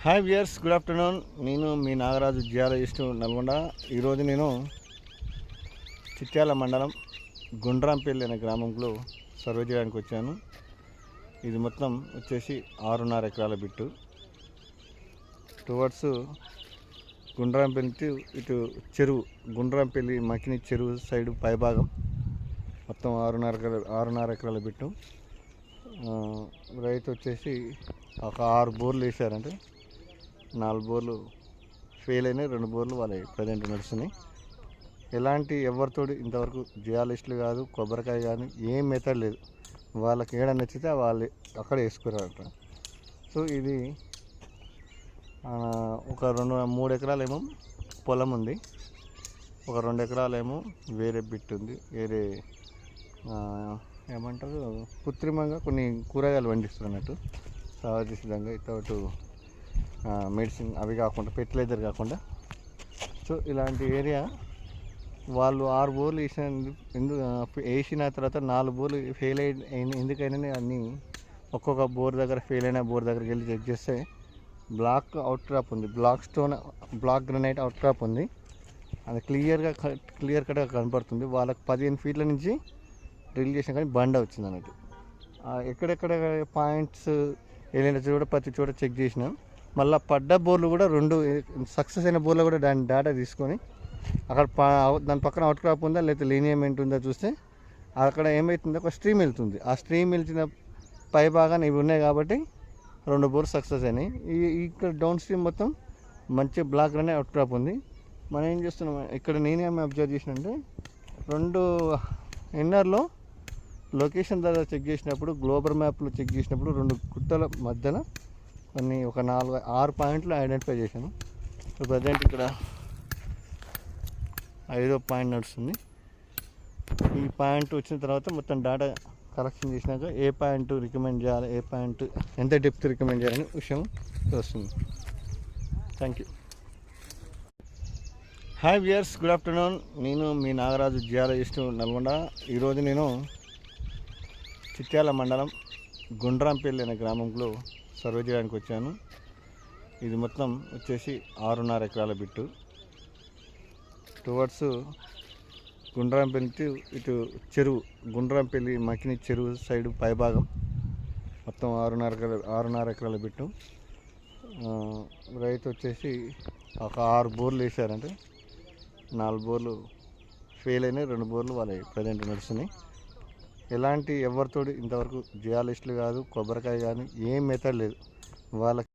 Hi viewers, good afternoon. నేను మీ Nagaraju geologist Nalgonda. ఈరోజు నేను చిట్యాల మండలం గుండ్రాంపల్లి అనే గ్రామంలో సర్వే చేయడానికి వచ్చాను. ఇది మొత్తం వచ్చేసి 6.5 ఎకరాల బిట్టు. టువర్డ్స్ గుండ్రాంపల్లి ఇటు చెరువు, గుండ్రాంపల్లి మకిని చెరువు సైడ్ పైభాగం మొత్తం 6.5 ఎకరాల బిట్టు. రైతు వచ్చేసి ఒక 6 బోర్లు వేసారంటే 4 బోర్లు ఫెయిల్ అయినాయి, 2 బోర్లు వాళ్ళవి ప్రజెంట్ నడుస్తున్నాయి. ఎలాంటి ఎవరితోటి ఇంతవరకు జియాలిస్టులు కాదు, కొబ్బరికాయ కానీ ఏం మెథడ్ లేదు. వాళ్ళకి ఏడ నచ్చితే వాళ్ళు అక్కడ వేసుకున్నారంట. సో ఇది ఒక 3 ఎకరాలేమో పొలం ఉంది, ఒక 2 ఎకరాలేమో వేరే బిట్ ఉంది. వేరే ఏమంటారు, కృత్రిమంగా కొన్ని కూరగాయలు పండిస్తున్నట్టు సహజ సిద్ధంగా ఇటు మెడిసిన్ అవి కాకుండా, ఫెర్టిలైజర్ కాకుండా. సో ఇలాంటి ఏరియా వాళ్ళు 6 బోర్లు వేసిన తర్వాత 4 బోర్లు ఫెయిల్ అయిన ఎందుకైనా అన్నీ ఒక్కొక్క బోర్ దగ్గర ఫెయిల్ అయిన బోర్ దగ్గరికి వెళ్ళి చెక్ చేస్తే బ్లాక్ అవుట్ క్రాప్ ఉంది, బ్లాక్ గ్రనైట్ అవుట్ క్రాప్ ఉంది. అది క్లియర్ కట్గా కనపడుతుంది. వాళ్ళకి 15 ఫీట్ల నుంచి డ్రిల్ చేసిన కానీ బండ వచ్చింది అన్నట్టు. ఎక్కడెక్కడ పాయింట్స్ వెళ్ళిన చోట ప్రతి చోట చెక్ చేసినాం. మళ్ళీ పడ్డ బోర్లు కూడా 2 సక్సెస్ అయిన బోర్లు కూడా దాని డేటా తీసుకొని అక్కడ దాని పక్కన అవుట్ క్రాప్ ఉందా లేకపోతే లీనియమెంట్ ఉందా చూస్తే అక్కడ ఏమవుతుందో ఒక స్ట్రీమ్ వెళ్తుంది. ఆ స్ట్రీమ్ వెళ్తున్న పై భాగాన్ని ఇవి ఉన్నాయి కాబట్టి 2 బోర్లు సక్సెస్ అయినాయి. ఇక్కడ డౌన్ స్ట్రీమ్ మొత్తం మంచి బ్లాక్ అనే అవుట్ క్రాప్ ఉంది. మనం ఏం చేస్తున్నాం ఇక్కడ నేనేమి అబ్జర్వ్ చేసినంటే 2 ఇన్నర్లో లొకేషన్ దగ్గర చెక్ చేసినప్పుడు, గ్లోబల్ మ్యాప్లో చెక్ చేసినప్పుడు 2 గుట్టల మధ్యన కొన్ని ఒక 6 పాయింట్లు ఐడెంటిఫై చేశాను. ప్రజెంట్ ఇక్కడ 5వ పాయింట్ నడుస్తుంది. ఈ పాయింట్ వచ్చిన తర్వాత మొత్తం డేటా కలెక్షన్ చేసినాక ఏ పాయింట్ రికమెండ్ చేయాలి, ఏ పాయింట్ ఎంత డెప్త్ రికమెండ్ చేయాలని విషయం వస్తుంది. Thank you. Hi viewers, good afternoon. నేను మీ నాగరాజు జియాలజిస్టు నల్గొండ. ఈరోజు నేను చిట్యాల మండలం గుండ్రాంపల్లి అనే గ్రామంలో సర్వే చేయడానికి వచ్చాను. ఇది మొత్తం వచ్చేసి 6.5 ఎకరాల బిట్టు. టువర్డ్స్ గుండ్రాంపల్లి ఇటు చెరువు, గుండ్రాంపల్లి మకిని చెరువు సైడ్ పైభాగం మొత్తం 6.5 ఎకరాల బిట్టు. రైతు వచ్చేసి ఒక 6 బోర్లు వేసారంటే 4 బోర్లు ఫెయిల్ అయినాయి, 2 బోర్లు వాళ్ళవి ప్రజెంట్ నడుస్తున్నాయి. ఎలాంటి ఎవరితోటి ఇంతవరకు జియాలిస్టులు కాదు, కొబ్బరికాయ కానీ ఏం మెథడ్ లేదు. వాళ్ళకి